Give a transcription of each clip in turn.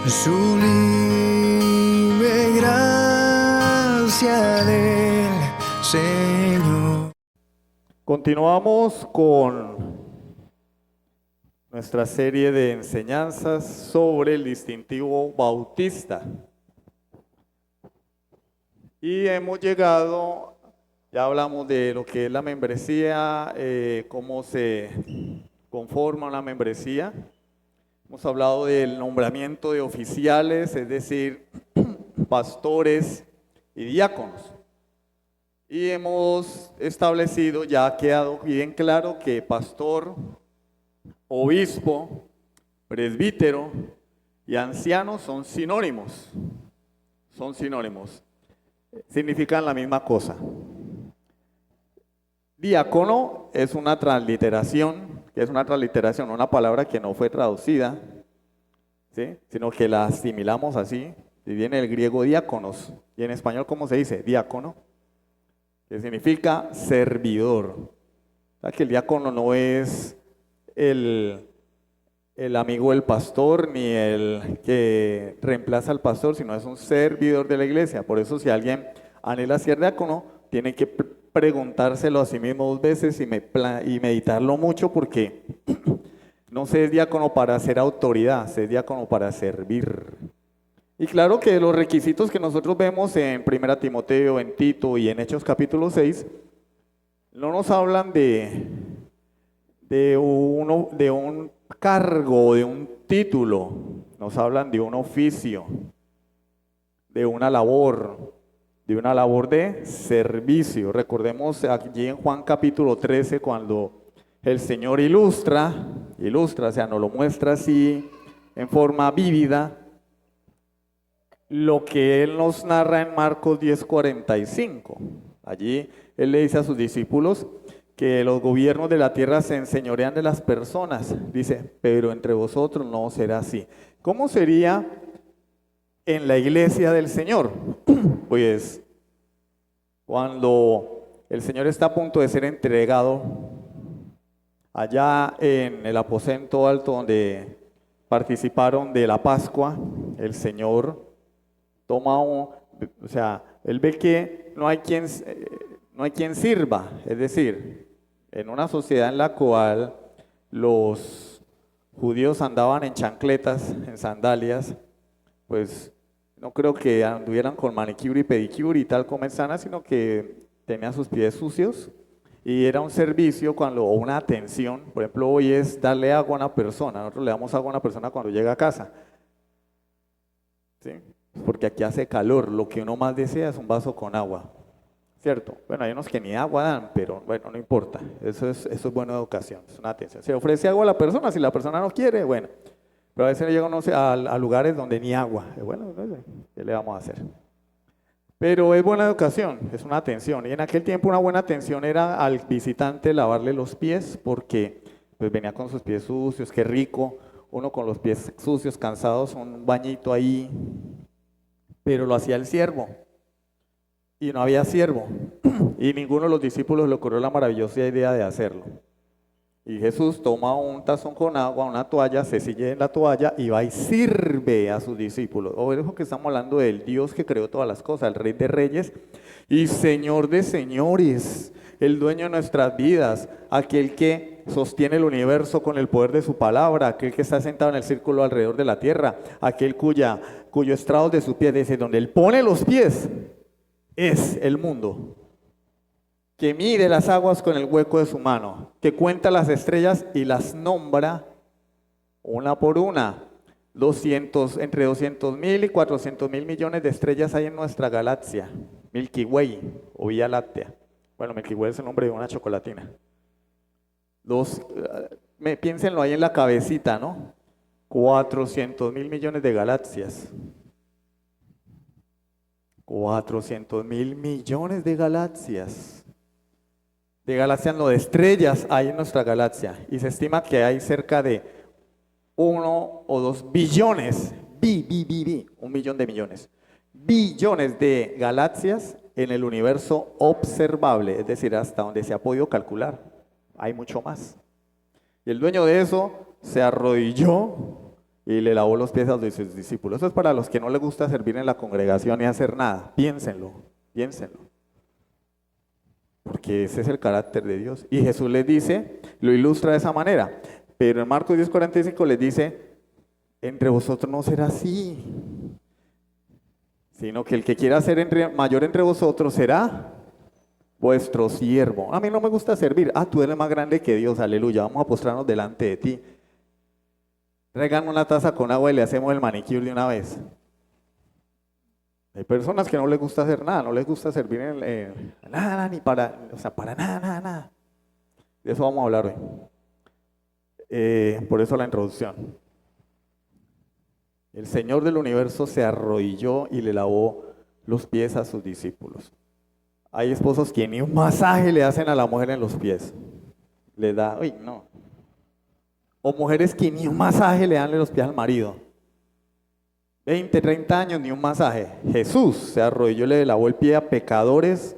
Sublime gracia del Señor. Continuamos con nuestra serie de enseñanzas sobre el distintivo bautista. Y hemos llegado, ya hablamos de lo que es la membresía, cómo se conforma una membresía. Hemos hablado del nombramiento de oficiales, es decir, pastores y diáconos. Y hemos establecido, ya ha quedado bien claro que pastor, obispo, presbítero y anciano son sinónimos. Son sinónimos. Significan la misma cosa. Diácono es una transliteración, una palabra que no fue traducida, ¿sí? Sino que la asimilamos así, y viene del griego diáconos. Y en español, ¿cómo se dice? Diácono, que significa servidor. O sea, que el diácono no es el amigo del pastor ni el que reemplaza al pastor, sino es un servidor de la iglesia. Por eso, si alguien anhela ser diácono, tiene que preguntárselo a sí mismo 2 veces y meditarlo mucho, porque no se es diácono para ser autoridad, se es diácono para servir. Y claro que los requisitos que nosotros vemos en 1 Timoteo, en Tito y en Hechos capítulo 6, no nos hablan de un cargo, de un título, nos hablan de un oficio, de una labor de servicio. Recordemos allí en Juan capítulo 13, cuando el Señor ilustra, o sea, nos lo muestra así en forma vívida, lo que Él nos narra en Marcos 10:45. Allí Él le dice a sus discípulos que los gobiernos de la tierra se enseñorean de las personas. Dice, pero entre vosotros no será así. ¿Cómo sería en la iglesia del Señor? Pues cuando el Señor está a punto de ser entregado, allá en el aposento alto donde participaron de la Pascua, el Señor toma Él ve que no hay quien sirva. Es decir, en una sociedad en la cual los judíos andaban en chancletas, en sandalias, pues no creo que anduvieran con manicure y pedicure y tal como sana, sino que tenían sus pies sucios, y era un servicio o una atención. Por ejemplo, hoy es darle agua a una persona. Nosotros le damos agua a una persona cuando llega a casa, ¿sí? Porque aquí hace calor, lo que uno más desea es un vaso con agua, ¿cierto? Bueno, hay unos que ni agua dan, pero bueno, no importa, eso es buena educación, es una atención. Se ofrece agua a la persona, si la persona no quiere, bueno, pero a veces llega uno a lugares donde ni agua, bueno, ¿qué le vamos a hacer? Pero es buena educación, es una atención. Y en aquel tiempo una buena atención era al visitante lavarle los pies, porque pues venía con sus pies sucios, qué rico, uno con los pies sucios, cansados, un bañito ahí. Pero lo hacía el siervo, y no había siervo, y ninguno de los discípulos le ocurrió la maravillosa idea de hacerlo. Y Jesús toma un tazón con agua, una toalla, se ciñe en la toalla y va y sirve a sus discípulos. Ojo que estamos hablando del Dios que creó todas las cosas, el Rey de Reyes y Señor de Señores, el dueño de nuestras vidas, aquel que sostiene el universo con el poder de su palabra, aquel que está sentado en el círculo alrededor de la tierra, aquel cuyo estrado de sus pies, dice, donde Él pone los pies, es el mundo, que mide las aguas con el hueco de su mano, que cuenta las estrellas y las nombra una por una. Entre 200.000 y 400.000 millones de estrellas hay en nuestra galaxia, Milky Way o Vía Láctea. Bueno, Milky Way es el nombre de una chocolatina. Piénsenlo ahí en la cabecita, ¿no? 400.000 millones de galaxias. 400.000 millones de galaxias. De galaxias, no, de estrellas hay en nuestra galaxia. Y se estima que hay cerca de 1 o 2 billones, 1 millón de millones, billones de galaxias en el universo observable, es decir, hasta donde se ha podido calcular. Hay mucho más. Y el dueño de eso se arrodilló y le lavó los pies a sus discípulos. Eso es para los que no les gusta servir en la congregación y hacer nada. Piénsenlo, piénsenlo. Porque ese es el carácter de Dios. Y Jesús les dice, lo ilustra de esa manera. Pero en Marcos 10:45 les dice, entre vosotros no será así, sino que el que quiera ser mayor entre vosotros será vuestro siervo. A mí no me gusta servir. Tú eres más grande que Dios, aleluya. Vamos a postrarnos delante de ti. Traigan una taza con agua y le hacemos el manicure de una vez. Hay personas que no les gusta hacer nada, no les gusta servir en nada, ni para, o sea, para nada, nada. De eso vamos a hablar hoy. Por eso la introducción. El Señor del universo se arrodilló y le lavó los pies a sus discípulos. Hay esposos que ni un masaje le hacen a la mujer en los pies. Le da, uy, no. O mujeres que ni un masaje le dan en los pies al marido. 20, 30 años, ni un masaje. Jesús se arrodilló y le lavó el pie a pecadores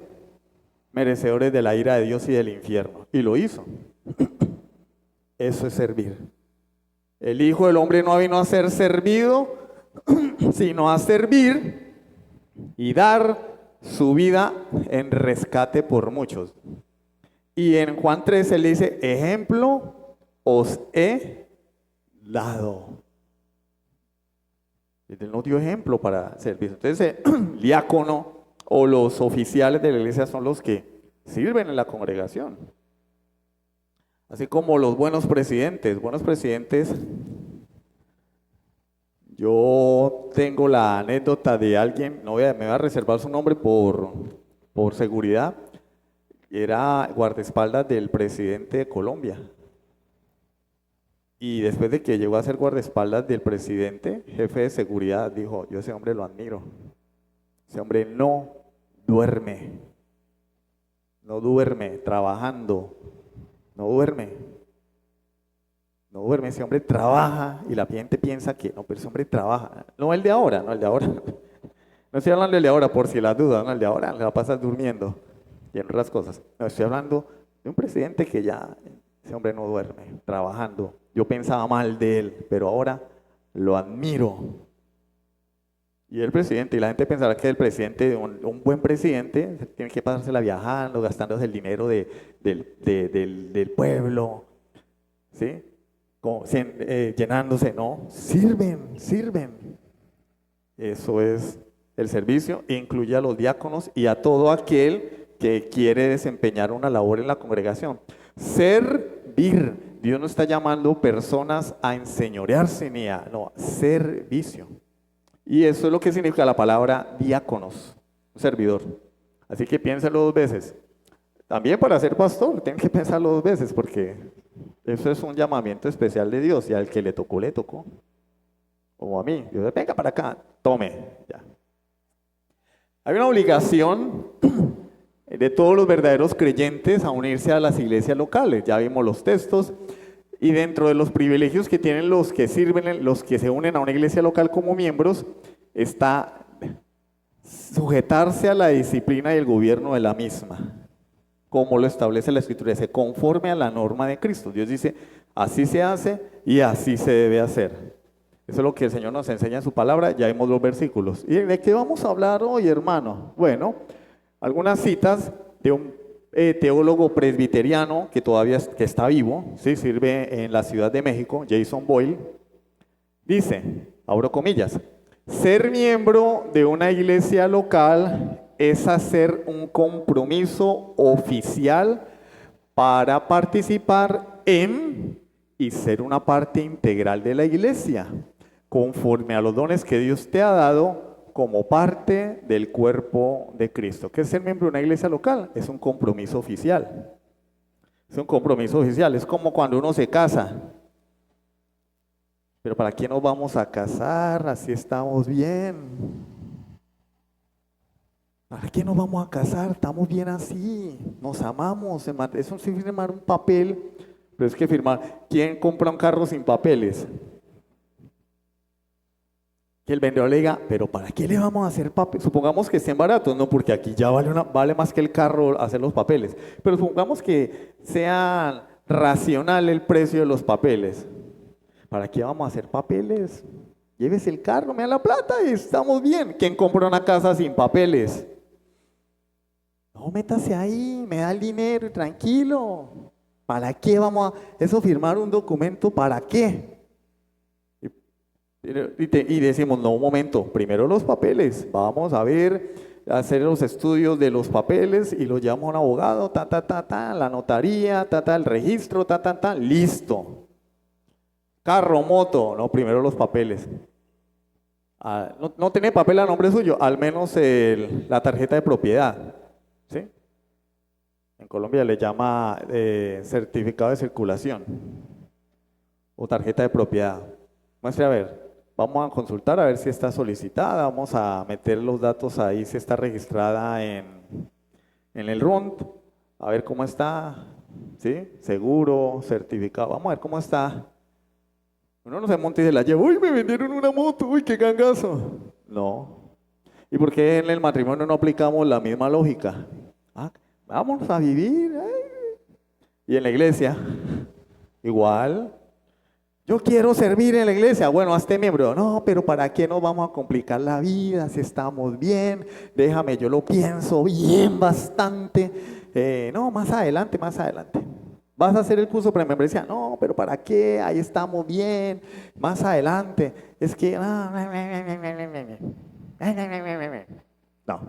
merecedores de la ira de Dios y del infierno. Y lo hizo. Eso es servir. El Hijo del Hombre no vino a ser servido, sino a servir y dar su vida en rescate por muchos. Y en Juan 13 él dice, ejemplo os he dado. Él nos dio ejemplo para servir. Entonces, el diácono o los oficiales de la iglesia son los que sirven en la congregación. Así como los buenos presidentes. Buenos presidentes, yo tengo la anécdota de alguien, me voy a reservar su nombre por seguridad. Era guardaespaldas del presidente de Colombia. Y después de que llegó a ser guardaespaldas del presidente, jefe de seguridad, dijo, yo ese hombre lo admiro. Ese hombre no duerme trabajando, no duerme, ese hombre trabaja y la gente piensa que no, pero ese hombre trabaja. No el de ahora. No estoy hablando del de ahora por si las dudas, no, el de ahora le va a pasar durmiendo y en otras cosas. No, estoy hablando de un presidente que ya, ese hombre no duerme, trabajando. Yo pensaba mal de él, pero ahora lo admiro. Y el presidente, y la gente pensará que el presidente, un buen presidente, tiene que pasársela viajando, gastándose el dinero del pueblo, ¿sí? Llenándose, no, sirven. Eso es el servicio, incluye a los diáconos y a todo aquel que quiere desempeñar una labor en la congregación. Servir. Dios no está llamando personas a enseñorearse ni a, no, servicio. Y eso es lo que significa la palabra diáconos, un servidor. Así que piénsalo 2 veces. También para ser pastor, tienen que pensarlo 2 veces porque eso es un llamamiento especial de Dios y al que le tocó, le tocó. Como a mí, Dios, venga para acá, tome, ya. Hay una obligación de todos los verdaderos creyentes a unirse a las iglesias locales. Ya vimos los textos. Y dentro de los privilegios que tienen los que sirven, los que se unen a una iglesia local como miembros, está sujetarse a la disciplina y el gobierno de la misma, como lo establece la Escritura, se conforme a la norma de Cristo. Dios dice, así se hace y así se debe hacer. Eso es lo que el Señor nos enseña en su palabra, ya vimos los versículos. ¿Y de qué vamos a hablar hoy, hermano? Bueno, algunas citas de un teólogo presbiteriano que todavía está vivo, ¿sí? Sirve en la Ciudad de México, Jason Boyle, dice, abro comillas, ser miembro de una iglesia local es hacer un compromiso oficial para participar en y ser una parte integral de la iglesia, conforme a los dones que Dios te ha dado como parte del cuerpo de Cristo. ¿Qué es ser miembro de una iglesia local? Es un compromiso oficial. Es un compromiso oficial. Es como cuando uno se casa. Pero ¿para qué nos vamos a casar? Así estamos bien. ¿Para qué nos vamos a casar? Estamos bien así. Nos amamos. Eso sí, firmar un papel. Pero es que firmar. ¿Quién compra un carro sin papeles? Que el vendedor le diga, pero ¿para qué le vamos a hacer papeles? Supongamos que estén baratos, no, porque aquí ya vale más que el carro hacer los papeles. Pero supongamos que sea racional el precio de los papeles. ¿Para qué vamos a hacer papeles? Llévese el carro, me da la plata y estamos bien. ¿Quién compra una casa sin papeles? No, métase ahí, me da el dinero y tranquilo. ¿Para qué vamos a eso, firmar un documento? ¿Para qué? Y decimos, no, un momento, primero los papeles, vamos a ver, hacer los estudios de los papeles y los llamo a un abogado, la notaría, el registro, listo. Carro, moto, no, primero los papeles. No tiene papel a nombre suyo, al menos la tarjeta de propiedad, ¿sí? En Colombia le llama certificado de circulación o tarjeta de propiedad. Muestre a ver. Vamos a consultar a ver si está solicitada, vamos a meter los datos ahí, si está registrada en el RUNT, a ver cómo está, ¿sí? Seguro, certificado, vamos a ver cómo está. Uno no se monta y se la lleva, uy, me vendieron una moto, uy, qué gangazo. No. ¿Y por qué en el matrimonio no aplicamos la misma lógica? Vamos a vivir. Y en la iglesia, igual. Yo quiero servir en la iglesia. Bueno, hazte miembro. No, pero ¿para qué nos vamos a complicar la vida si estamos bien? Déjame, yo lo pienso bien bastante. No, más adelante, más adelante. ¿Vas a hacer el curso premembresía? No, pero ¿para qué? Ahí estamos bien. Más adelante. Es que... No.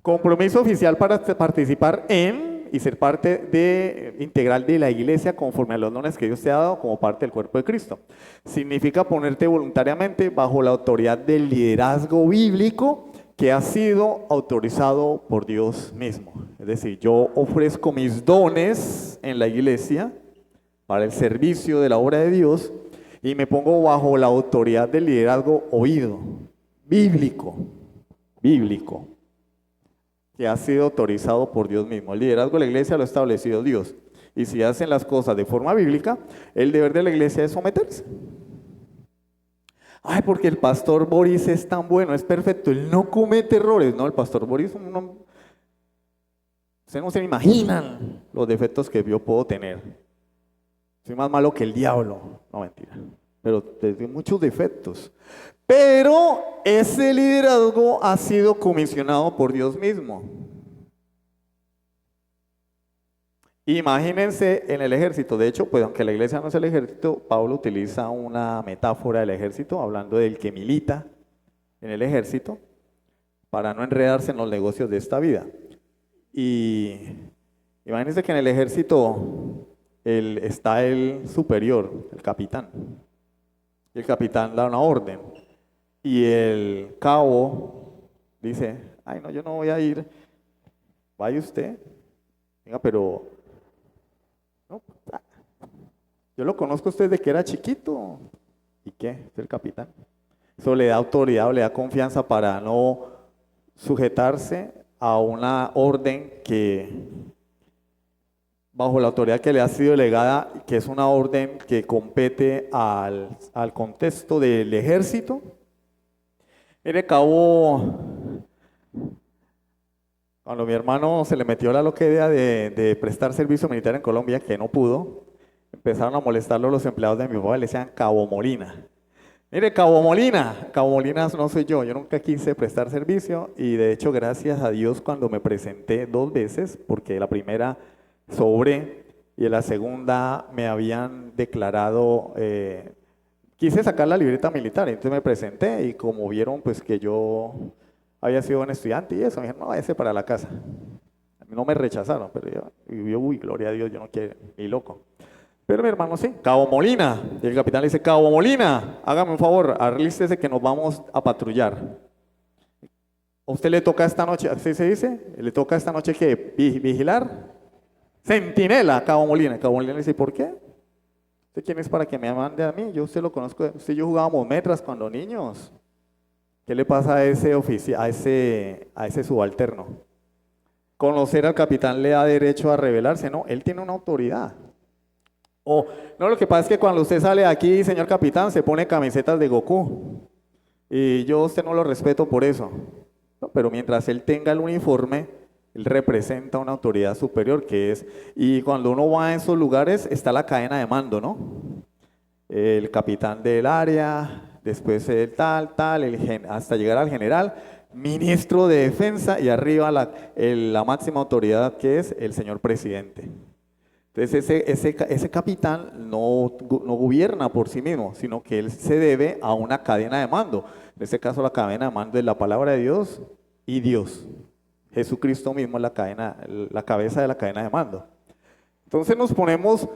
Compromiso oficial para participar en y ser parte integral de la iglesia conforme a los dones que Dios te ha dado como parte del cuerpo de Cristo. Significa ponerte voluntariamente bajo la autoridad del liderazgo bíblico que ha sido autorizado por Dios mismo. Es decir, yo ofrezco mis dones en la iglesia para el servicio de la obra de Dios y me pongo bajo la autoridad del liderazgo oído, bíblico, que ha sido autorizado por Dios mismo. El liderazgo de la iglesia lo ha establecido Dios. Y si hacen las cosas de forma bíblica, el deber de la iglesia es someterse. Ay, porque el pastor Boris es tan bueno, es perfecto, él no comete errores. No, el pastor Boris, ustedes no se imaginan los defectos que yo puedo tener. Soy más malo que el diablo. No, mentira. Pero tiene muchos defectos. Pero ese liderazgo ha sido comisionado por Dios mismo. Imagínense en el ejército. De hecho, pues aunque la iglesia no es el ejército, Pablo utiliza una metáfora del ejército, hablando del que milita en el ejército, para no enredarse en los negocios de esta vida. Y imagínense que en el ejército está el superior, el capitán. Y el capitán da una orden. Y el cabo dice, ay no, yo no voy a ir, vaya usted, venga, pero no, yo lo conozco a usted desde que era chiquito. ¿Y qué? Es el capitán. Eso le da autoridad o le da confianza para no sujetarse a una orden que, bajo la autoridad que le ha sido delegada, que es una orden que compete al contexto del ejército. Mire, cabo, cuando mi hermano se le metió la loquera de prestar servicio militar en Colombia, que no pudo, empezaron a molestarlo los empleados de mi papá, le decían Cabo Molina. Mire, Cabo Molina no soy yo nunca quise prestar servicio y de hecho gracias a Dios cuando me presenté 2 veces, porque la primera sobré y en la segunda me habían declarado... quise sacar la libreta militar, entonces me presenté y como vieron pues que yo había sido un estudiante y eso, me dijeron, no, váyase para la casa. No me rechazaron, pero yo, uy, gloria a Dios, yo no quiero, ni loco. Pero mi hermano sí, Cabo Molina, y el capitán le dice, Cabo Molina, hágame un favor, alístese que nos vamos a patrullar. ¿A usted le toca esta noche, así se dice? ¿Le toca esta noche qué? ¿Vigilar? Centinela, Cabo Molina. Cabo Molina le dice, ¿por qué? ¿Usted quién es para que me mande a mí? Yo usted lo conozco, usted y yo jugábamos metras cuando niños. ¿Qué le pasa a ese a ese subalterno? Conocer al capitán le da derecho a rebelarse, no, él tiene una autoridad. O, no, lo que pasa es que cuando usted sale de aquí, señor capitán, se pone camisetas de Goku. Y yo a usted no lo respeto por eso. No, pero mientras él tenga el uniforme, él representa una autoridad superior que es, y cuando uno va a esos lugares está la cadena de mando, ¿no? el capitán del área, después el tal, hasta llegar al general, ministro de defensa y arriba la máxima autoridad que es el señor presidente. Entonces ese capitán no gobierna por sí mismo, sino que él se debe a una cadena de mando. En este caso la cadena de mando es la palabra de Dios y Dios. Jesucristo mismo es la cabeza de la cadena de mando. Entonces nos ponemos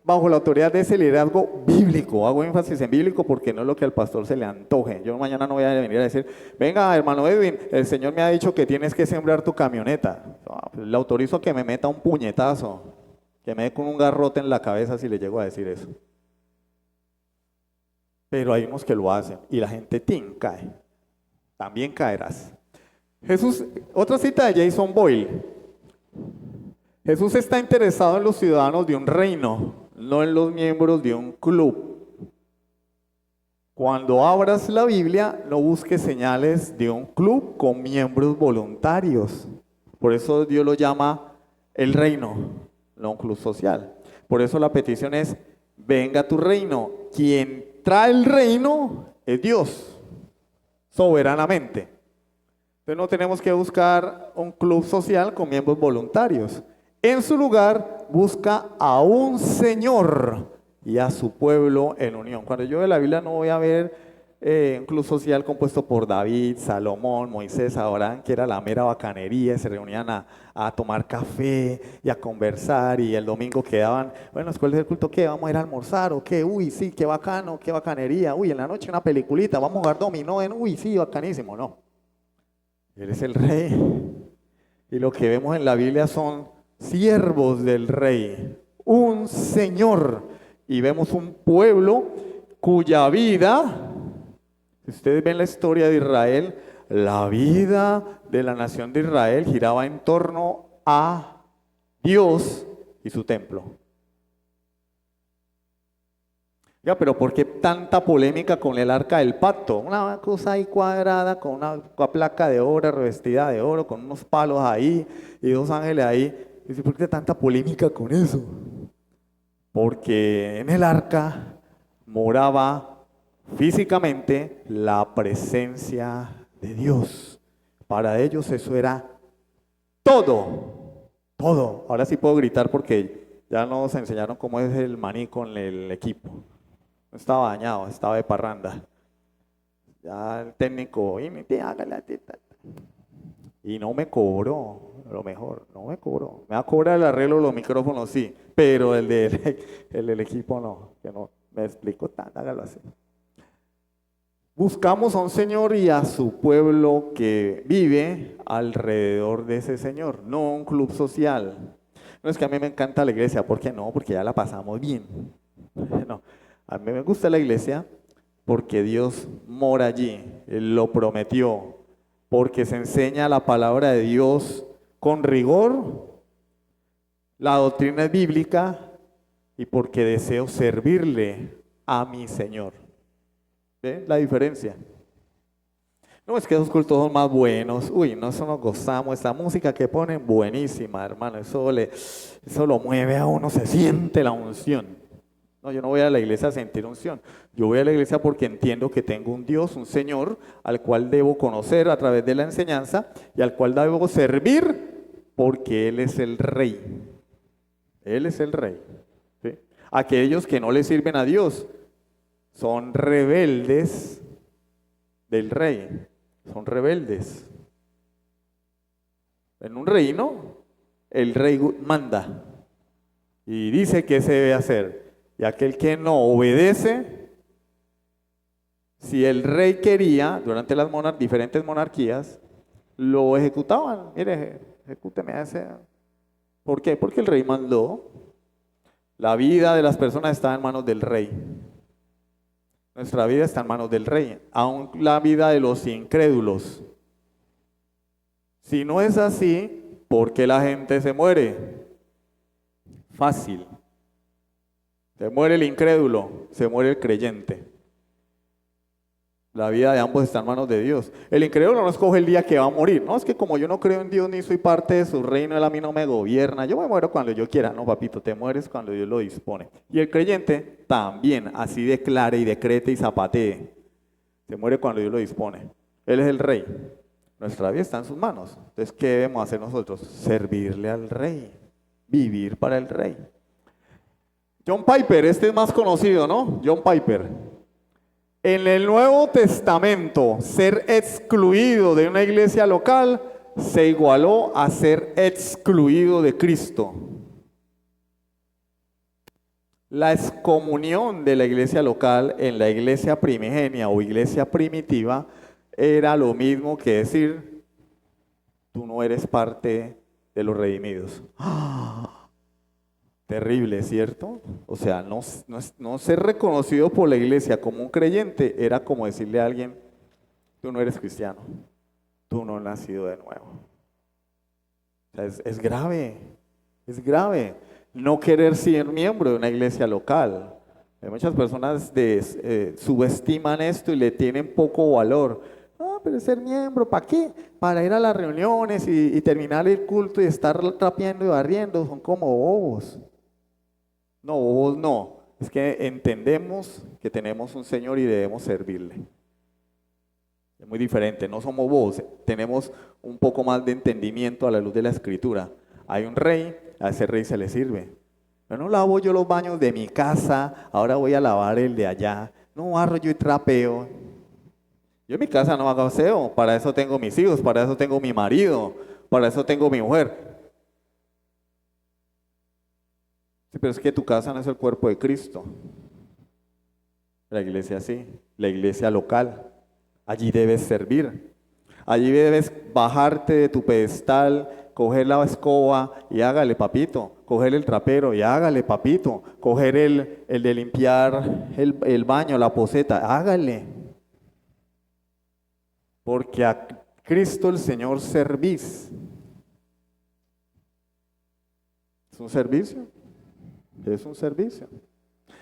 bajo la autoridad de ese liderazgo bíblico. Hago énfasis en bíblico porque no es lo que al pastor se le antoje. Yo mañana no voy a venir a decir, venga hermano Edwin, el Señor me ha dicho que tienes que sembrar tu camioneta. Pues, le autorizo a que me meta un puñetazo, que me dé con un garrote en la cabeza si le llego a decir eso. Pero hay unos que lo hacen y la gente cae. También caerás. Jesús, otra cita de Jason Boyle. Jesús está interesado en los ciudadanos de un reino, no en los miembros de un club. Cuando abras la Biblia, no busques señales de un club con miembros voluntarios. Por eso Dios lo llama el reino, no un club social. Por eso la petición es, venga a tu reino. Quien trae el reino es Dios, soberanamente. Entonces no tenemos que buscar un club social con miembros voluntarios. En su lugar, busca a un Señor y a su pueblo en unión. Cuando yo veo la Biblia no voy a ver un club social compuesto por David, Salomón, Moisés, Abraham, que era la mera bacanería, se reunían a tomar café y a conversar y el domingo quedaban, bueno, después del culto, ¿qué? ¿Vamos a ir a almorzar o qué? Uy, sí, qué bacano, qué bacanería. Uy, en la noche una peliculita, vamos a jugar dominó uy, sí, bacanísimo. No. Él es el rey. Y lo que vemos en la Biblia son siervos del rey, un señor. Y vemos un pueblo cuya vida, si ustedes ven la historia de Israel, la vida de la nación de Israel giraba en torno a Dios y su templo. Ya, pero ¿por qué tanta polémica con el arca del pacto? Una cosa ahí cuadrada, con una placa de oro, revestida de oro, con unos palos ahí y dos ángeles ahí. Y dice, ¿por qué tanta polémica con eso? Porque en el arca moraba físicamente la presencia de Dios. Para ellos eso era todo, todo. Ahora sí puedo gritar porque ya nos enseñaron cómo es el maní con el equipo. No estaba dañado, estaba de parranda. Ya el técnico, y no me cobró, lo mejor, no me cobró. Me va a cobrar el arreglo de los micrófonos, sí, pero el del equipo no, que no me explico tanto, hágalo así. Buscamos a un Señor y a su pueblo que vive alrededor de ese Señor, no un club social. No es que a mí me encanta la iglesia, ¿por qué no? Porque ya la pasamos bien. No, a mí me gusta la iglesia porque Dios mora allí, Él lo prometió, porque se enseña la palabra de Dios con rigor, la doctrina es bíblica y porque deseo servirle a mi Señor. ¿Ve la diferencia? No es que esos cultos son más buenos, uy, no, eso nos gozamos, esa música que ponen buenísima, hermano, eso lo mueve a uno, se siente la unción. No, yo no voy a la iglesia a sentir unción, yo voy a la iglesia porque entiendo que tengo un Dios, un Señor, al cual debo conocer a través de la enseñanza y al cual debo servir porque Él es el Rey. Él es el Rey. ¿Sí? Aquellos que no le sirven a Dios son rebeldes del Rey, son rebeldes. En un reino, el Rey manda y dice qué se debe hacer. Y aquel que no obedece, si el rey quería, durante las diferentes monarquías, lo ejecutaban. Mire, ejecúteme a ese. ¿Por qué? Porque el rey mandó. La vida de las personas está en manos del rey. Nuestra vida está en manos del rey, aun la vida de los incrédulos. Si no es así, ¿por qué la gente se muere? Fácil. Se muere el incrédulo, se muere el creyente. La vida de ambos está en manos de Dios. El incrédulo no escoge el día que va a morir. No, es que como yo no creo en Dios ni soy parte de su reino, Él a mí no me gobierna. Yo me muero cuando yo quiera. No, papito, te mueres cuando Dios lo dispone. Y el creyente también, así declare y decrete y zapatee. Se muere cuando Dios lo dispone. Él es el rey. Nuestra vida está en sus manos. Entonces, ¿qué debemos hacer nosotros? Servirle al rey. Vivir para el rey. John Piper, este es más conocido, ¿no? John Piper. En el Nuevo Testamento, ser excluido de una iglesia local se igualó a ser excluido de Cristo. La excomunión de la iglesia local en la iglesia primigenia o iglesia primitiva era lo mismo que decir, tú no eres parte de los redimidos. ¡Ah! Terrible, ¿cierto? O sea, no ser reconocido por la iglesia como un creyente era como decirle a alguien, tú no eres cristiano, tú no has nacido de nuevo. O sea, es grave, es grave no querer ser miembro de una iglesia local. Hay muchas personas subestiman esto y le tienen poco valor. No, pero ser miembro, ¿para qué? Para ir a las reuniones y terminar el culto y estar trapeando y barriendo, son como bobos. No, vos no. Es que entendemos que tenemos un Señor y debemos servirle. Es muy diferente, no somos vos, tenemos un poco más de entendimiento a la luz de la Escritura. Hay un rey, a ese rey se le sirve. Yo no lavo yo los baños de mi casa, ahora voy a lavar el de allá. No barro yo y trapeo. Yo en mi casa no hago aseo, para eso tengo mis hijos, para eso tengo mi marido, para eso tengo mi mujer. Sí, pero es que tu casa no es el cuerpo de Cristo. La iglesia sí, la iglesia local. Allí debes servir. Allí debes bajarte de tu pedestal, coger la escoba y hágale, papito. Coger el trapero y hágale, papito. Coger el de limpiar el baño, la poceta, hágale. Porque a Cristo el Señor servís. ¿Es un servicio? Es un servicio.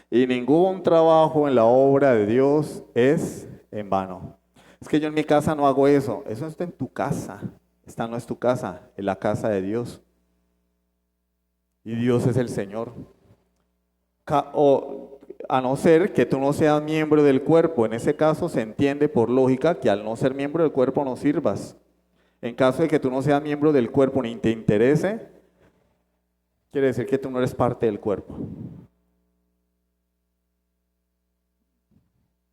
Y ningún trabajo en la obra de Dios es en vano. Es que yo en mi casa no hago eso. Eso está en tu casa. Esta no es tu casa, es la casa de Dios. Y Dios es el Señor. A no ser que tú no seas miembro del cuerpo. En ese caso se entiende por lógica que al no ser miembro del cuerpo no sirvas. En caso de que tú no seas miembro del cuerpo ni te interese, quiere decir que tú no eres parte del cuerpo.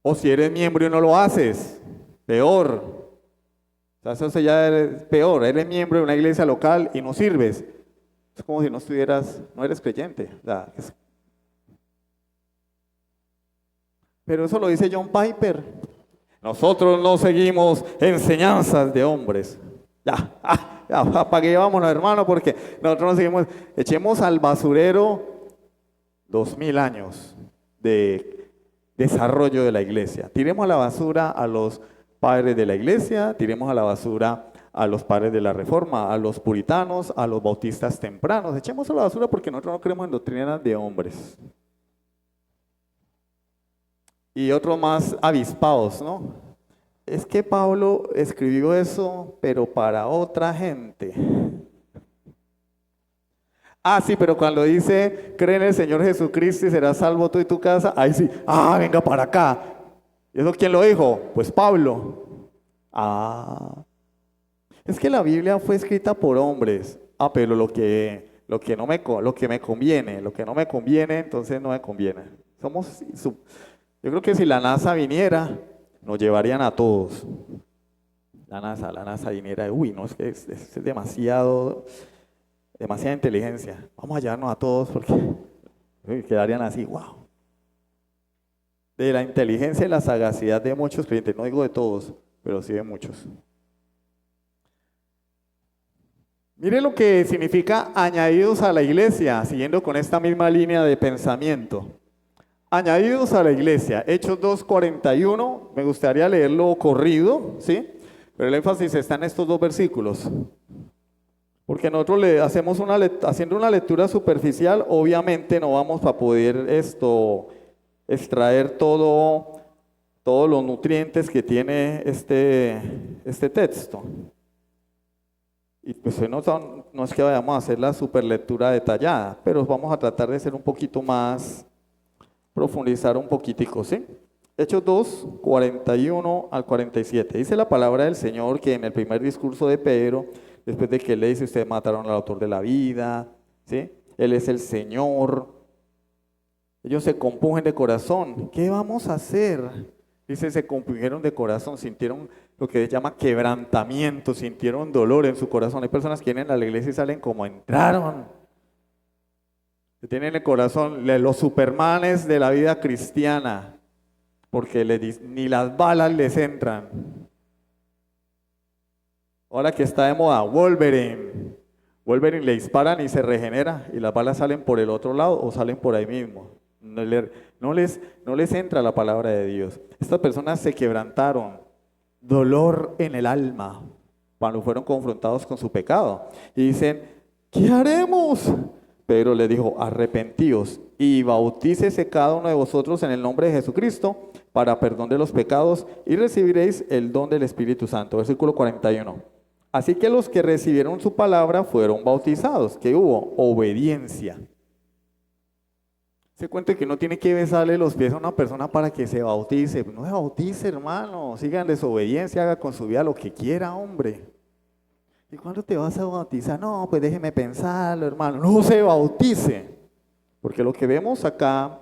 O si eres miembro y no lo haces, peor. O sea, eso ya es peor. Eres miembro de una iglesia local y no sirves. Es como si no eres creyente. O sea, pero eso lo dice John Piper. Nosotros no seguimos enseñanzas de hombres. Ya, apague, vámonos, hermano, porque nosotros nos seguimos. Echemos al basurero 2000 años de desarrollo de la iglesia. Tiremos a la basura a los padres de la iglesia, tiremos a la basura a los padres de la reforma, a los puritanos, a los bautistas tempranos. Echemos a la basura porque nosotros no creemos en doctrinas de hombres. Y otros más avispados, ¿no? Es que Pablo escribió eso, pero para otra gente. Ah, sí, pero cuando dice, cree en el Señor Jesucristo y serás salvo tú y tu casa, ahí sí, venga para acá. ¿Y eso quién lo dijo? Pues Pablo. Es que la Biblia fue escrita por hombres. Pero lo que me conviene, lo que no me conviene, entonces no me conviene. Yo creo que si la NASA viniera, nos llevarían a todos. La NASA viniera, no, es que es demasiada inteligencia. Vamos a llevarnos a todos porque quedarían así, wow. De la inteligencia y la sagacidad de muchos creyentes, no digo de todos, pero sí de muchos. Mire lo que significa añadidos a la iglesia, siguiendo con esta misma línea de pensamiento. Añadidos a la iglesia, Hechos 2:41, me gustaría leerlo corrido, ¿sí? Pero el énfasis está en estos dos versículos. Porque nosotros haciendo una lectura superficial, obviamente no vamos a poder extraer toda todos los nutrientes que tiene este texto. Y pues hoy no es que vayamos a hacer la super lectura detallada, pero vamos a tratar de ser un poquito más, profundizar un poquitico, ¿sí? Hechos 2, 41 al 47. Dice la palabra del Señor que en el primer discurso de Pedro, después de que él le dice, ustedes mataron al autor de la vida, ¿sí? Él es el Señor. Ellos se compungen de corazón. ¿Qué vamos a hacer? Dice, se compungieron de corazón, sintieron lo que se llama quebrantamiento, sintieron dolor en su corazón. Hay personas que vienen a la iglesia y salen como entraron. Que tienen el corazón, los supermanes de la vida cristiana, porque ni las balas les entran. Ahora que está de moda, Wolverine le disparan y se regenera, y las balas salen por el otro lado o salen por ahí mismo. No les entra la palabra de Dios. Estas personas se quebrantaron, dolor en el alma, cuando fueron confrontados con su pecado. Y dicen, ¿qué haremos? Pedro les dijo, arrepentíos y bautícese cada uno de vosotros en el nombre de Jesucristo para perdón de los pecados y recibiréis el don del Espíritu Santo. Versículo 41. Así que los que recibieron su palabra fueron bautizados. ¿Qué hubo? Obediencia. Se cuenta que uno tiene que besarle los pies a una persona para que se bautice. No se bautice, hermano. Siga en desobediencia, haga con su vida lo que quiera, hombre. ¿Y cuándo te vas a bautizar? No, pues déjeme pensarlo, hermano. No se bautice. Porque lo que vemos acá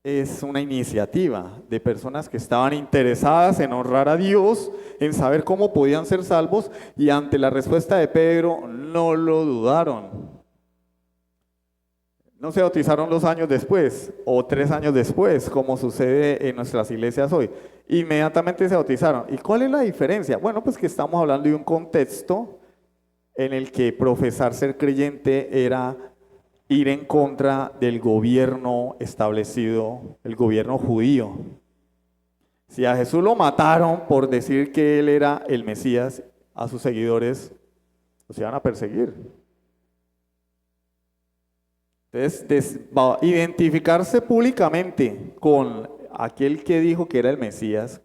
es una iniciativa de personas que estaban interesadas en honrar a Dios, en saber cómo podían ser salvos, y ante la respuesta de Pedro no lo dudaron. No se bautizaron 2 años después o 3 años después, como sucede en nuestras iglesias hoy. Inmediatamente se bautizaron. ¿Y cuál es la diferencia? Bueno, pues que estamos hablando de un contexto en el que profesar ser creyente era ir en contra del gobierno establecido, el gobierno judío. Si a Jesús lo mataron por decir que él era el Mesías, a sus seguidores los iban a perseguir. Entonces, identificarse públicamente con aquel que dijo que era el Mesías,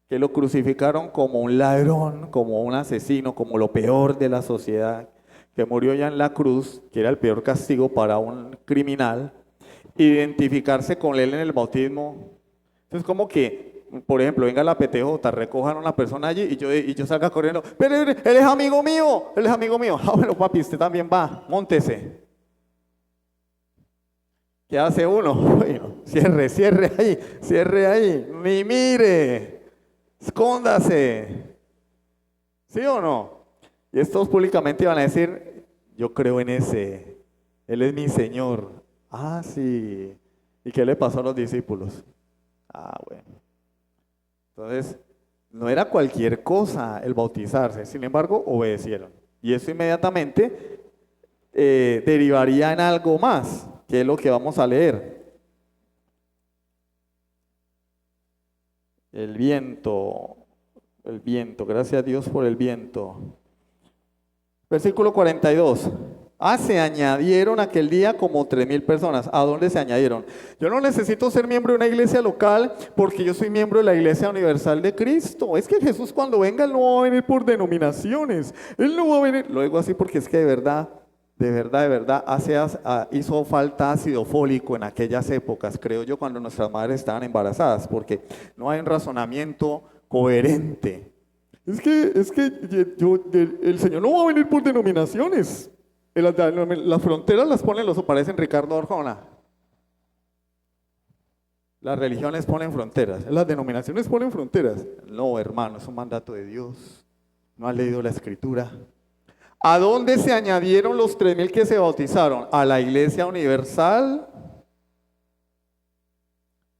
que lo crucificaron como un ladrón, como un asesino, como lo peor de la sociedad, que murió ya en la cruz, que era el peor castigo para un criminal, identificarse con él en el bautismo. Entonces, como que, por ejemplo, venga la PTJ, recojan a una persona allí y yo salga corriendo, pero él es amigo mío, él es amigo mío. Ah, bueno, papi, usted también va, móntese. ¿Qué hace uno? Bueno, cierre ahí, ni mire, escóndase. ¿Sí o no? Y estos públicamente van a decir, yo creo en ese, él es mi Señor. Ah, sí. ¿Y qué le pasó a los discípulos? Ah, bueno. Entonces, no era cualquier cosa el bautizarse, sin embargo, obedecieron. Y eso inmediatamente derivaría en algo más, que es lo que vamos a leer. El viento, gracias a Dios por el viento. Versículo 42. Se añadieron aquel día como 3,000 personas. ¿A dónde se añadieron? Yo no necesito ser miembro de una iglesia local porque yo soy miembro de la Iglesia Universal de Cristo. Es que Jesús cuando venga, Él no va a venir por denominaciones. Él no va a venir, lo digo así porque es que de verdad, hizo falta ácido fólico en aquellas épocas, creo yo, cuando nuestras madres estaban embarazadas, porque no hay un razonamiento coherente. Es que el Señor no va a venir por denominaciones. Las fronteras las ponen los, parecen Ricardo Arjona. Las religiones ponen fronteras, las denominaciones ponen fronteras. No, hermano, es un mandato de Dios. No has leído la Escritura. ¿A dónde se añadieron los 3,000 que se bautizaron? ¿A la Iglesia Universal?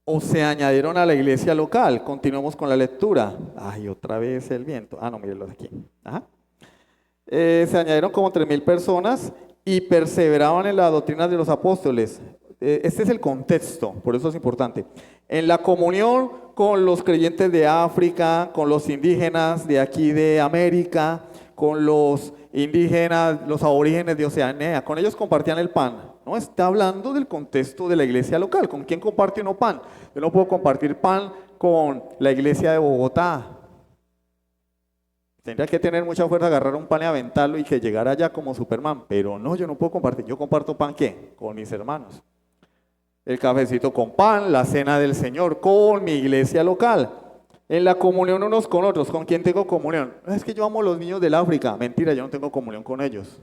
¿O se añadieron a la iglesia local? Continuamos con la lectura. Ay, otra vez el viento. No, mírenlo aquí. Ajá. Se añadieron como 3,000 personas y perseveraban en la doctrina de los apóstoles. Este es el contexto, por eso es importante. En la comunión con los creyentes de África, con los indígenas de aquí de América, con los indígenas, los aborígenes de Oceanía, con ellos compartían el pan. No, está hablando del contexto de la iglesia local. ¿Con quién comparte uno pan? Yo no puedo compartir pan con la iglesia de Bogotá. Tendría que tener mucha fuerza, agarrar un pan y aventarlo y que llegara allá como Superman. Pero no, yo no puedo compartir. Yo comparto pan, ¿qué? Con mis hermanos. El cafecito con pan, la cena del Señor con mi iglesia local. En la comunión unos con otros. ¿Con quién tengo comunión? Es que yo amo a los niños del África. Mentira, yo no tengo comunión con ellos.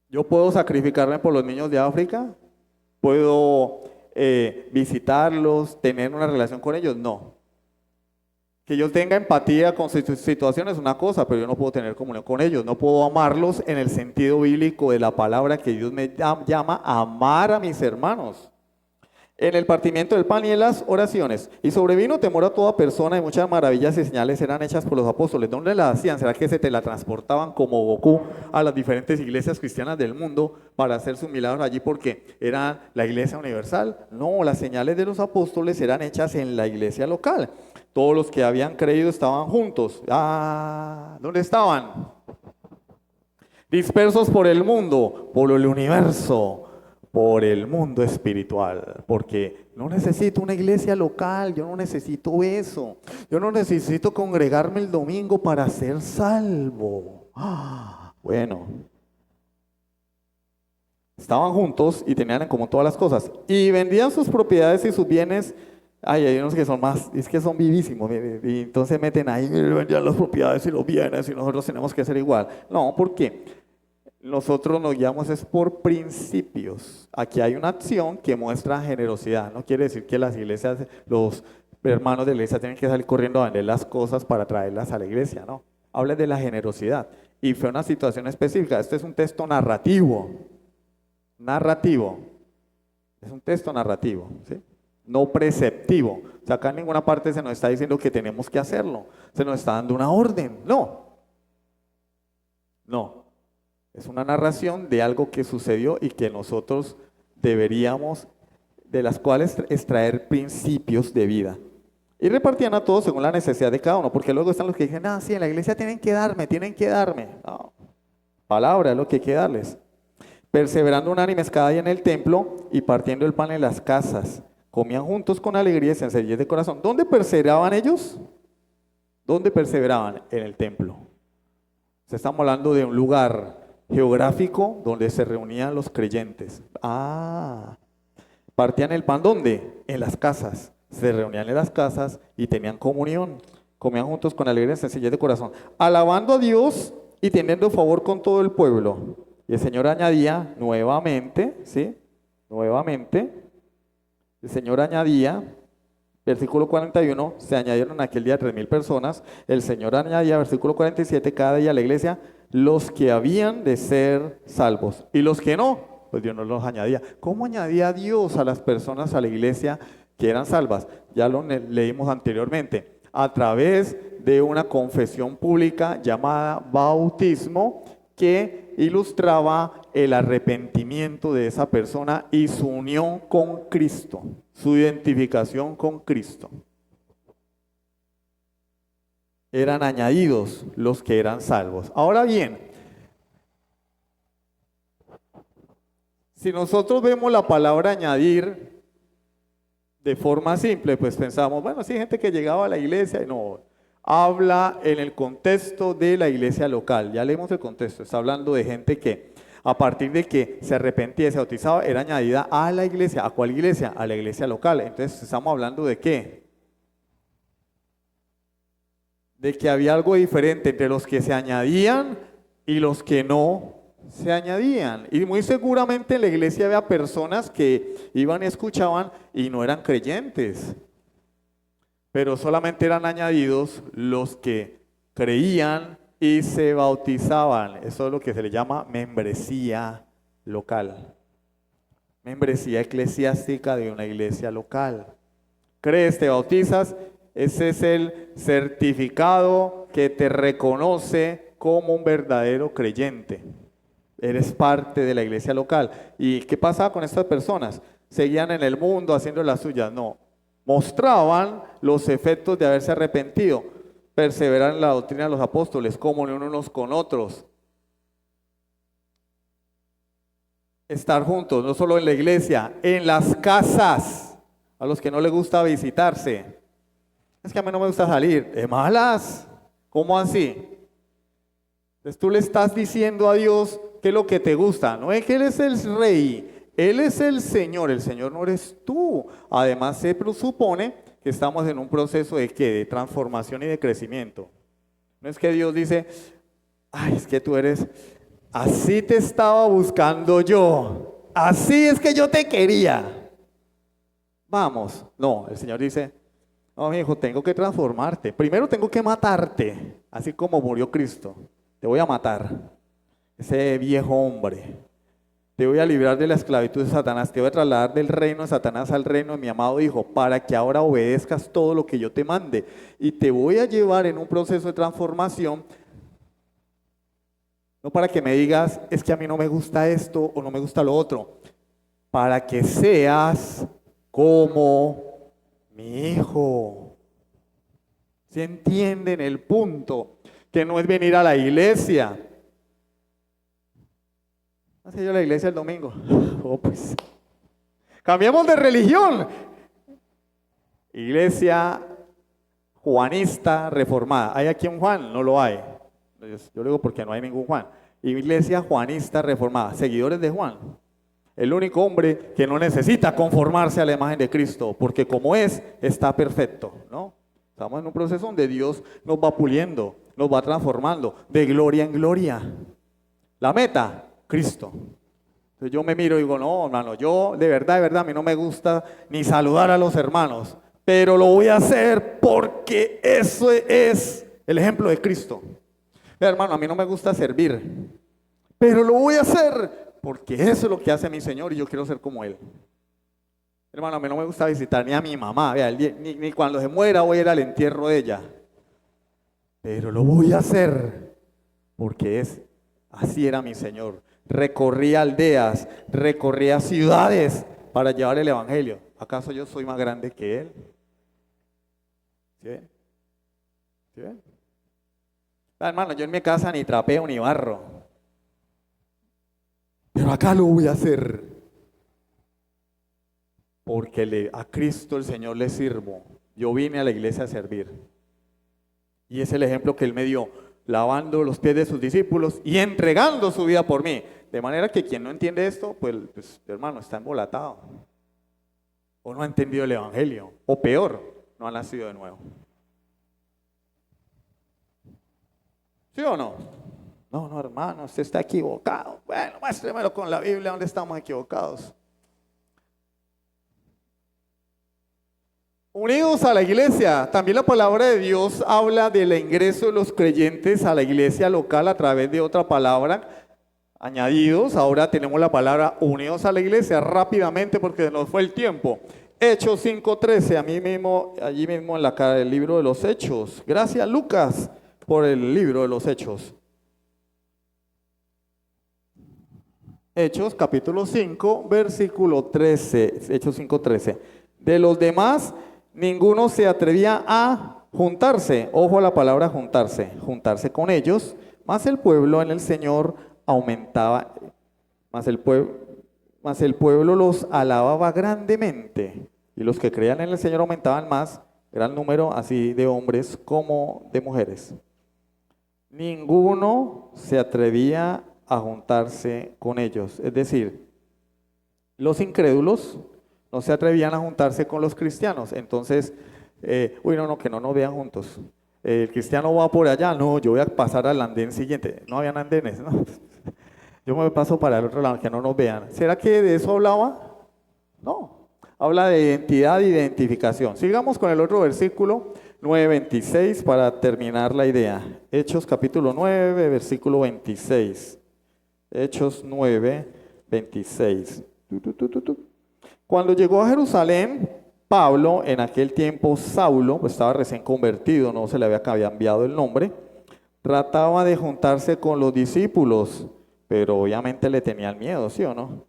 ¿Yo puedo sacrificarme por los niños de África? ¿Puedo visitarlos, tener una relación con ellos? No. Que yo tenga empatía con su situación es una cosa, pero yo no puedo tener comunión con ellos. No puedo amarlos en el sentido bíblico de la palabra que Dios me llama a amar a mis hermanos. En el partimiento del pan y en las oraciones. Y sobrevino temor a toda persona y muchas maravillas y señales eran hechas por los apóstoles. ¿Dónde las hacían? ¿Será que se teletransportaban como Goku a las diferentes iglesias cristianas del mundo para hacer sus milagros allí porque era la iglesia universal? No, las señales de los apóstoles eran hechas en la iglesia local. Todos los que habían creído estaban juntos. ¿Dónde estaban? Dispersos por el mundo, por el universo, por el mundo espiritual, porque no necesito una iglesia local, yo no necesito eso, yo no necesito congregarme el domingo para ser salvo. Bueno, estaban juntos y tenían en común todas las cosas, y vendían sus propiedades y sus bienes. Hay unos que son más, es que son vivísimos, y entonces meten ahí, vendían las propiedades y los bienes, y nosotros tenemos que ser igual. No, ¿por qué? Nosotros nos guiamos es por principios. Aquí hay una acción que muestra generosidad. No quiere decir que las iglesias, los hermanos de la iglesia tienen que salir corriendo a vender las cosas para traerlas a la iglesia, no. Habla de la generosidad. Y fue una situación específica. Este es un texto narrativo. Narrativo. Es un texto narrativo, ¿sí? No preceptivo. O sea, acá en ninguna parte se nos está diciendo que tenemos que hacerlo. Se nos está dando una orden. No. No. Es una narración de algo que sucedió y que nosotros deberíamos, de las cuales extraer principios de vida. Y repartían a todos según la necesidad de cada uno, porque luego están los que dicen, sí, en la iglesia tienen que darme. No, palabra es lo que hay que darles. Perseverando unánimes cada día en el templo y partiendo el pan en las casas. Comían juntos con alegría y sencillez de corazón. ¿Dónde perseveraban ellos? ¿Dónde perseveraban? En el templo. Estamos hablando de un lugar geográfico donde se reunían los creyentes. Partían el pan ¿dónde? En las casas. Se reunían en las casas y tenían comunión. Comían juntos con alegría y sencillez de corazón, alabando a Dios y teniendo favor con todo el pueblo. Y el Señor añadía nuevamente, ¿sí? Nuevamente, el Señor añadía, versículo 41, se añadieron en aquel día 3,000 personas. El Señor añadía, versículo 47, cada día a la iglesia los que habían de ser salvos. Y los que no, pues Dios no los añadía. ¿Cómo añadía Dios a las personas a la iglesia que eran salvas? Ya lo leímos anteriormente. A través de una confesión pública llamada bautismo, que ilustraba el arrepentimiento de esa persona y su unión con Cristo, su identificación con Cristo. Eran añadidos los que eran salvos. Ahora bien, si nosotros vemos la palabra añadir de forma simple, pues pensamos, bueno, sí hay gente que llegaba a la iglesia y no, habla en el contexto de la iglesia local. Ya leemos el contexto, está hablando de gente que a partir de que se arrepentía y se bautizaba, era añadida a la iglesia. ¿A cuál iglesia? A la iglesia local. Entonces estamos hablando de ¿qué? De que había algo diferente entre los que se añadían y los que no se añadían. Y muy seguramente en la iglesia había personas que iban y escuchaban y no eran creyentes, pero solamente eran añadidos los que creían y se bautizaban. Eso es lo que se le llama membresía local, membresía eclesiástica de una iglesia local. Crees, te bautizas, ese es el certificado que te reconoce como un verdadero creyente. Eres parte de la iglesia local. ¿Y qué pasaba con estas personas? ¿Seguían en el mundo haciendo las suyas? No. Mostraban los efectos de haberse arrepentido, perseverar en la doctrina de los apóstoles, comunión unos con otros, estar juntos, no solo en la iglesia, en las casas, a los que no les gusta visitarse. Es que a mí no me gusta salir, de malas, ¿cómo así? Entonces tú le estás diciendo a Dios qué es lo que te gusta, no es que Él es el rey, Él es el Señor no eres tú. Además se presupone que estamos en un proceso de ¿qué? De transformación y de crecimiento. No es que Dios dice, ay, es que tú eres, así te estaba buscando yo, así es que yo te quería. Vamos, no, el Señor dice, no, mi hijo, tengo que transformarte. Primero tengo que matarte, así como murió Cristo. Te voy a matar, ese viejo hombre. Te voy a librar de la esclavitud de Satanás. Te voy a trasladar del reino de Satanás al reino de mi amado Hijo, para que ahora obedezcas todo lo que yo te mande. Y te voy a llevar en un proceso de transformación, no para que me digas, es que a mí no me gusta esto o no me gusta lo otro, para que seas como mi hijo. ¿Se entienden el punto? Que no es venir a la iglesia. ¿Hace yo a la iglesia el domingo? Oh, pues. Cambiamos de religión. Iglesia juanista reformada. ¿Hay aquí un Juan? No lo hay. Yo lo digo porque no hay ningún Juan. Iglesia juanista reformada. Seguidores de Juan. El único hombre que no necesita conformarse a la imagen de Cristo, porque como es, está perfecto, ¿no? Estamos en un proceso donde Dios nos va puliendo, nos va transformando de gloria en gloria. La meta, Cristo. Entonces yo me miro y digo, no, hermano, yo de verdad, a mí no me gusta ni saludar a los hermanos, pero lo voy a hacer porque eso es el ejemplo de Cristo. Hermano, a mí no me gusta servir, pero lo voy a hacer porque eso es lo que hace mi Señor y yo quiero ser como Él. Hermano, a mí no me gusta visitar ni a mi mamá, vea, ni cuando se muera voy a ir al entierro de ella, pero lo voy a hacer porque así era mi Señor. Recorría aldeas, recorría ciudades para llevar el evangelio. ¿Acaso yo soy más grande que Él? ¿Sí ven? ¿Sí ven? Hermano, yo en mi casa ni trapeo ni barro, pero acá lo voy a hacer porque a Cristo el Señor le sirvo. Yo vine a la iglesia a servir y es el ejemplo que Él me dio, lavando los pies de sus discípulos y entregando su vida por mí. De manera que quien no entiende esto, pues hermano, está embolatado o no ha entendido el evangelio, o peor, no ha nacido de nuevo. ¿Sí o no? No, hermano, usted está equivocado. Bueno, muéstremelo con la Biblia donde estamos equivocados. Unidos a la iglesia, también la palabra de Dios habla del ingreso de los creyentes a la iglesia local a través de otra palabra, añadidos. Ahora tenemos la palabra unidos a la iglesia rápidamente porque nos fue el tiempo. Hechos 5:13, allí mismo en el libro de los Hechos. Gracias, Lucas, por el libro de los Hechos. Hechos capítulo 5, versículo 13. Hechos 5:13. De los demás, ninguno se atrevía a juntarse. Ojo a la palabra juntarse con ellos. Mas el pueblo en el Señor aumentaba, mas el pueblo los alababa grandemente. Y los que creían en el Señor aumentaban más, gran número así de hombres como de mujeres. Ninguno se atrevía a juntarse con ellos. Es decir, los incrédulos no se atrevían a juntarse con los cristianos. Entonces, que no nos vean juntos. El cristiano va por allá, no, yo voy a pasar al andén siguiente. No habían andenes, ¿no? Yo me paso para el otro lado, que no nos vean. ¿Será que de eso hablaba? No. Habla de identidad e identificación. Sigamos con el otro versículo, 9:26, para terminar la idea. Hechos capítulo 9, versículo 26. Hechos 9:26. Cuando llegó a Jerusalén, Pablo, en aquel tiempo Saulo, pues estaba recién convertido, no se le había cambiado el nombre, trataba de juntarse con los discípulos, pero obviamente le tenían miedo, ¿sí o no?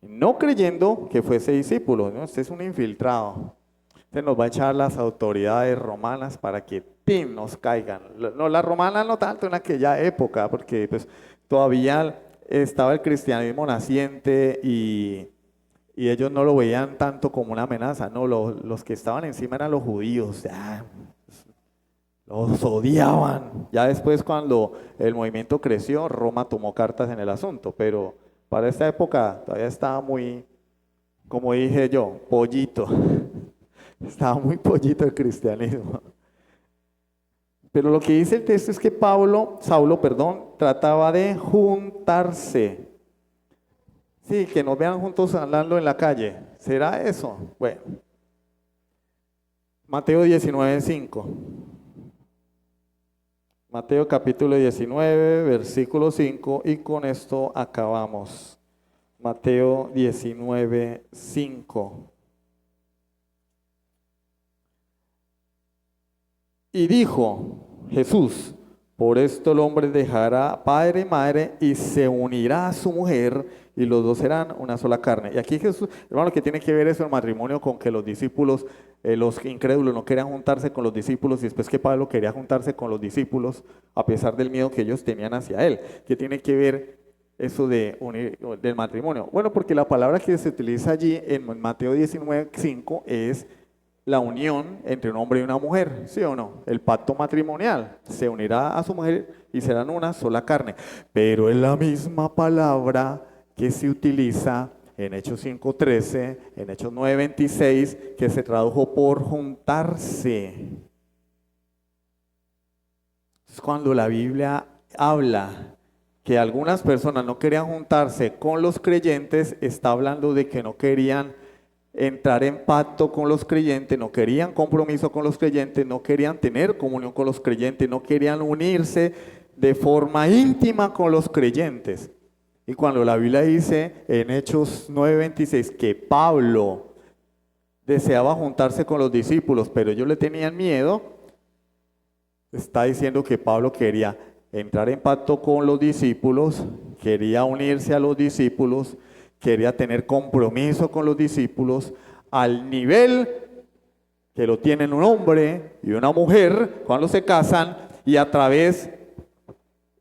No creyendo que fuese discípulo, ¿no? Este es un infiltrado. Este nos va a echar las autoridades romanas para que nos caigan. No, las romanas no tanto en aquella época, porque pues todavía estaba el cristianismo naciente y ellos no lo veían tanto como una amenaza, no, los que estaban encima eran los judíos, ya, los odiaban. Ya después cuando el movimiento creció, Roma tomó cartas en el asunto, pero para esta época todavía estaba muy, como dije yo, pollito, estaba muy pollito el cristianismo. Pero lo que dice el texto es que Saulo, trataba de juntarse. Sí, que nos vean juntos andando en la calle. ¿Será eso? Bueno. Mateo 19:5. Mateo capítulo 19, versículo 5, y con esto acabamos. Mateo 19:5. Y dijo Jesús: por esto el hombre dejará padre y madre y se unirá a su mujer y los dos serán una sola carne. Y aquí Jesús, hermano, que tiene que ver eso el matrimonio con que los discípulos, los incrédulos no querían juntarse con los discípulos y después que Pablo quería juntarse con los discípulos a pesar del miedo que ellos tenían hacia él. ¿Qué tiene que ver eso de del matrimonio? Bueno, porque la palabra que se utiliza allí en Mateo 19:5 es la unión entre un hombre y una mujer, ¿sí o no? El pacto matrimonial, se unirá a su mujer y serán una sola carne. Pero es la misma palabra que se utiliza en Hechos 5:13, en Hechos 9:26, que se tradujo por juntarse. Es cuando la Biblia habla que algunas personas no querían juntarse con los creyentes, está hablando de que no querían entrar en pacto con los creyentes, no querían compromiso con los creyentes, no querían tener comunión con los creyentes, no querían unirse de forma íntima con los creyentes. Y cuando la Biblia dice en Hechos 9:26 que Pablo deseaba juntarse con los discípulos, pero ellos le tenían miedo, está diciendo que Pablo quería entrar en pacto con los discípulos, quería unirse a los discípulos, quería tener compromiso con los discípulos al nivel que lo tienen un hombre y una mujer cuando se casan, y a través,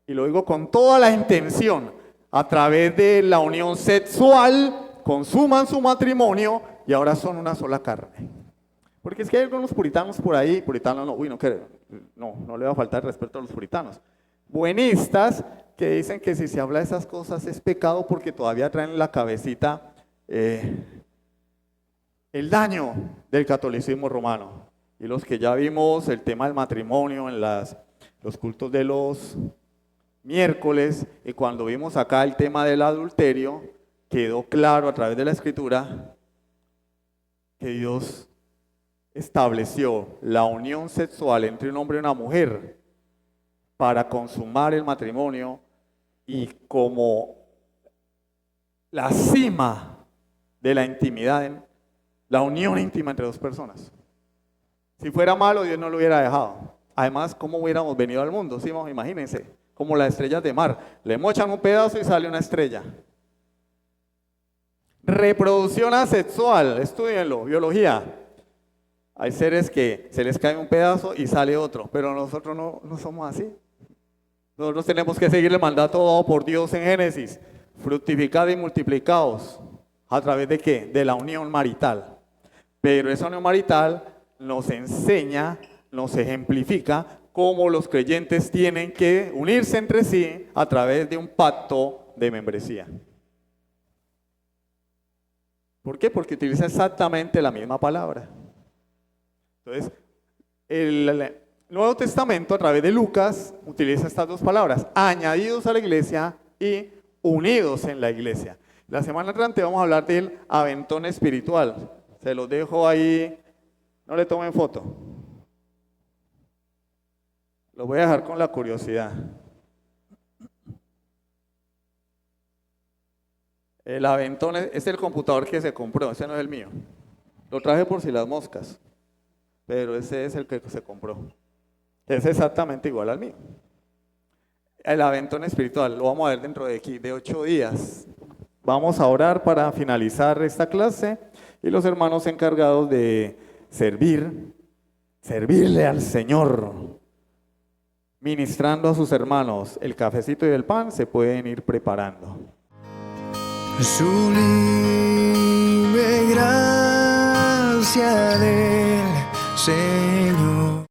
y lo digo con toda la intención, a través de la unión sexual consuman su matrimonio y ahora son una sola carne. Porque es que hay algunos puritanos por ahí, puritanos no, no le va a faltar respeto a los puritanos, buenistas, que dicen que si se habla de esas cosas es pecado porque todavía traen en la cabecita el daño del catolicismo romano. Y los que ya vimos el tema del matrimonio en los cultos de los miércoles, y cuando vimos acá el tema del adulterio, quedó claro a través de la Escritura que Dios estableció la unión sexual entre un hombre y una mujer para consumar el matrimonio y como la cima de la intimidad, la unión íntima entre dos personas. Si fuera malo, Dios no lo hubiera dejado. Además, ¿cómo hubiéramos venido al mundo? ¿Sí? Imagínense, como las estrellas de mar. Le mochan un pedazo y sale una estrella. Reproducción asexual, estudienlo, biología. Hay seres que se les cae un pedazo y sale otro, pero nosotros no somos así. Nosotros tenemos que seguir el mandato dado por Dios en Génesis: fructificad y multiplicaos. ¿A través de qué? De la unión marital. Pero esa unión marital nos enseña, nos ejemplifica cómo los creyentes tienen que unirse entre sí a través de un pacto de membresía. ¿Por qué? Porque utiliza exactamente la misma palabra. Entonces, el Nuevo Testamento a través de Lucas utiliza estas dos palabras: añadidos a la iglesia y unidos en la iglesia. La semana entrante vamos a hablar del aventón espiritual. Se los dejo ahí, no le tomen foto. Lo voy a dejar con la curiosidad. El aventón es el computador que se compró, ese no es el mío. Lo traje por si las moscas, pero ese es el que se compró. Es exactamente igual al mío. El aventón espiritual lo vamos a ver dentro de 8 días. Vamos a orar para finalizar esta clase y los hermanos encargados de servirle al Señor. ministrando a sus hermanos el cafecito y el pan, se pueden ir preparando. Sublime gracia del Señor.